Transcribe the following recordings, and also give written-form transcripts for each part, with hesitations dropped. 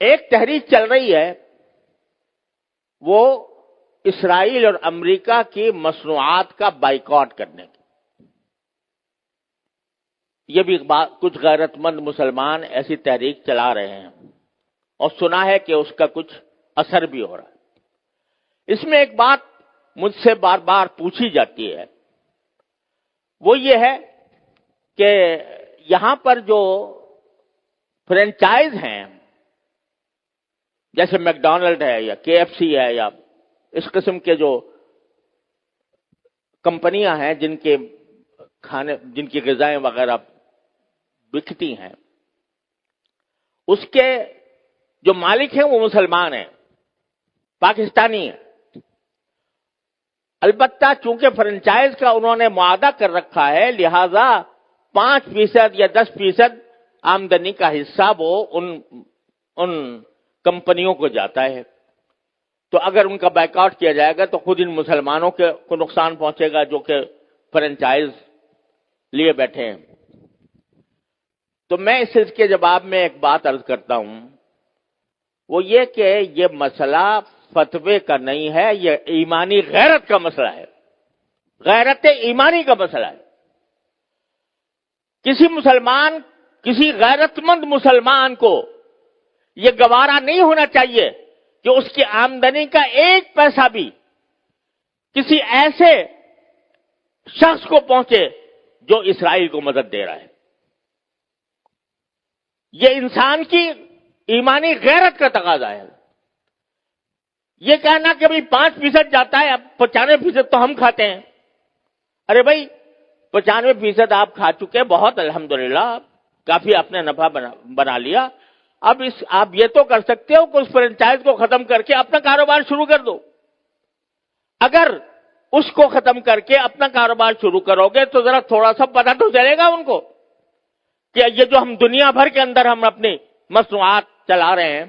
ایک تحریک چل رہی ہے وہ اسرائیل اور امریکہ کی مصنوعات کا بائیکاٹ کرنے کی. یہ بھی کچھ غیرت مند مسلمان ایسی تحریک چلا رہے ہیں اور سنا ہے کہ اس کا کچھ اثر بھی ہو رہا ہے. اس میں ایک بات مجھ سے بار بار پوچھی جاتی ہے، وہ یہ ہے کہ یہاں پر جو فرینچائز ہیں جیسے میک ڈونلڈ ہے یا کے ایف سی ہے یا اس قسم کے جو کمپنیاں ہیں جن کی غذائیں وغیرہ بکتی ہیں، اس کے جو مالک ہیں وہ مسلمان ہیں، پاکستانی ہیں. البتہ چونکہ فرنچائز کا انہوں نے معاہدہ کر رکھا ہے، لہذا 5% یا 10% آمدنی کا حصہ وہ ان کمپنیوں کو جاتا ہے. تو اگر ان کا بائیکاٹ کیا جائے گا تو خود ان مسلمانوں کو نقصان پہنچے گا جو کہ فرنچائز لیے بیٹھے ہیں. تو میں اس کے جواب میں ایک بات عرض کرتا ہوں، وہ یہ کہ یہ مسئلہ فتوے کا نہیں ہے، یہ ایمانی غیرت کا مسئلہ ہے، غیرت ایمانی کا مسئلہ ہے. کسی غیرت مند مسلمان کو یہ گوارا نہیں ہونا چاہیے کہ اس کی آمدنی کا 1 پیسہ بھی کسی ایسے شخص کو پہنچے جو اسرائیل کو مدد دے رہا ہے. یہ انسان کی ایمانی غیرت کا تقاضا ہے. یہ کہنا کہ بھئی 5% جاتا ہے، اب 95% تو ہم کھاتے ہیں. ارے بھائی 95% آپ کھا چکے، بہت الحمدللہ، کافی آپ نے نفع بنا لیا. اب آپ یہ تو کر سکتے ہو کہ اس فرنچائز کو ختم کر کے اپنا کاروبار شروع کر دو. اگر اس کو ختم کر کے اپنا کاروبار شروع کرو گے تو ذرا تھوڑا سا پتہ تو چلے گا ان کو کہ یہ جو ہم دنیا بھر کے اندر ہم اپنی مصنوعات چلا رہے ہیں،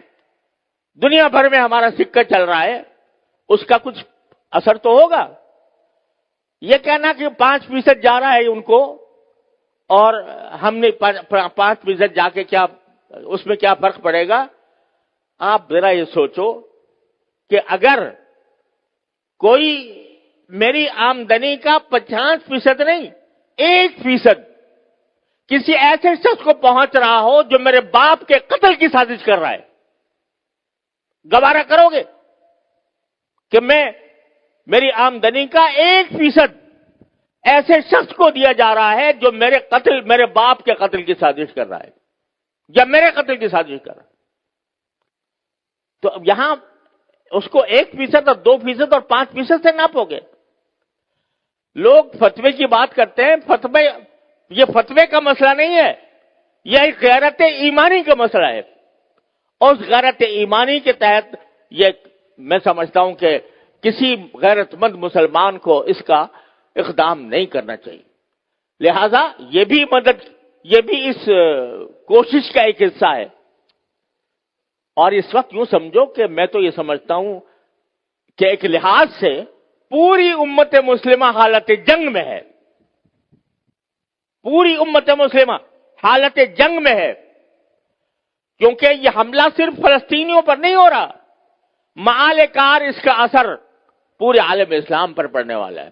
دنیا بھر میں ہمارا سکہ چل رہا ہے، اس کا کچھ اثر تو ہوگا. یہ کہنا کہ 5% جا رہا ہے ان کو اور ہم نے 5% جا کے کیا اس میں کیا فرق پڑے گا. آپ ذرا یہ سوچو کہ اگر کوئی میری آمدنی کا 50% نہیں 1% کسی ایسے شخص کو پہنچ رہا ہو جو میرے باپ کے قتل کی سازش کر رہا ہے، گوارا کرو گے کہ میری آمدنی کا 1% ایسے شخص کو دیا جا رہا ہے جو میرے باپ کے قتل کی سازش کر رہا ہے یا میرے قتل کی سازش کر رہا ہے؟ تو اب یہاں اس کو 1% اور 2% اور 5% سے ناپو گے. لوگ فتوے کی بات کرتے ہیں، یہ فتوے کا مسئلہ نہیں ہے، یہ ایک غیرت ایمانی کا مسئلہ ہے. اور اس غیرت ایمانی کے تحت یہ میں سمجھتا ہوں کہ کسی غیرت مند مسلمان کو اس کا اقدام نہیں کرنا چاہیے. لہذا یہ بھی اس کوشش کا ایک حصہ ہے. اور اس وقت یوں سمجھو کہ میں تو یہ سمجھتا ہوں کہ ایک لحاظ سے پوری امت مسلمہ حالت جنگ میں ہے، پوری امت مسلمہ حالت جنگ میں ہے، کیونکہ یہ حملہ صرف فلسطینیوں پر نہیں ہو رہا، معال کار اس کا اثر پورے عالم اسلام پر پڑنے والا ہے.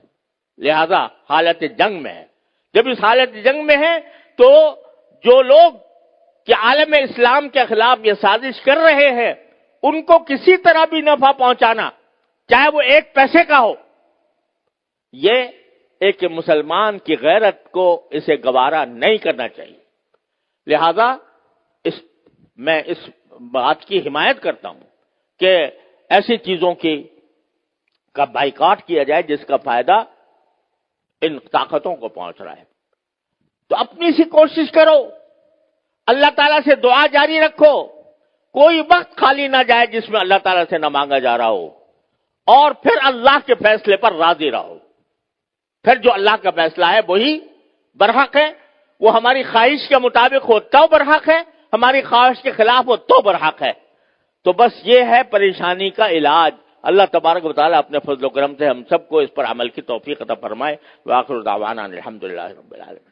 لہذا حالت جنگ میں ہے. جب اس حالت جنگ میں ہے تو جو لوگ کہ عالم اسلام کے خلاف یہ سازش کر رہے ہیں ان کو کسی طرح بھی نفع پہنچانا، چاہے وہ 1 پیسے کا ہو، یہ ایک مسلمان کی غیرت کو اسے گوارا نہیں کرنا چاہیے. لہذا میں اس بات کی حمایت کرتا ہوں کہ ایسی چیزوں کا بائیکاٹ کیا جائے جس کا فائدہ ان طاقتوں کو پہنچ رہا ہے. تو اپنی سی کوشش کرو، اللہ تعالیٰ سے دعا جاری رکھو، کوئی وقت خالی نہ جائے جس میں اللہ تعالیٰ سے نہ مانگا جا رہا ہو، اور پھر اللہ کے فیصلے پر راضی رہو. پھر جو اللہ کا فیصلہ ہے وہی برحق ہے، وہ ہماری خواہش کے مطابق ہو تو برحق ہے، ہماری خواہش کے خلاف ہو تو برحق ہے. تو بس یہ ہے پریشانی کا علاج. اللہ تبارک و تعالیٰ اپنے فضل و کرم سے ہم سب کو اس پر عمل کی توفیق عطا فرمائے. وآخر دعوانا الحمدللہ رب العالمین.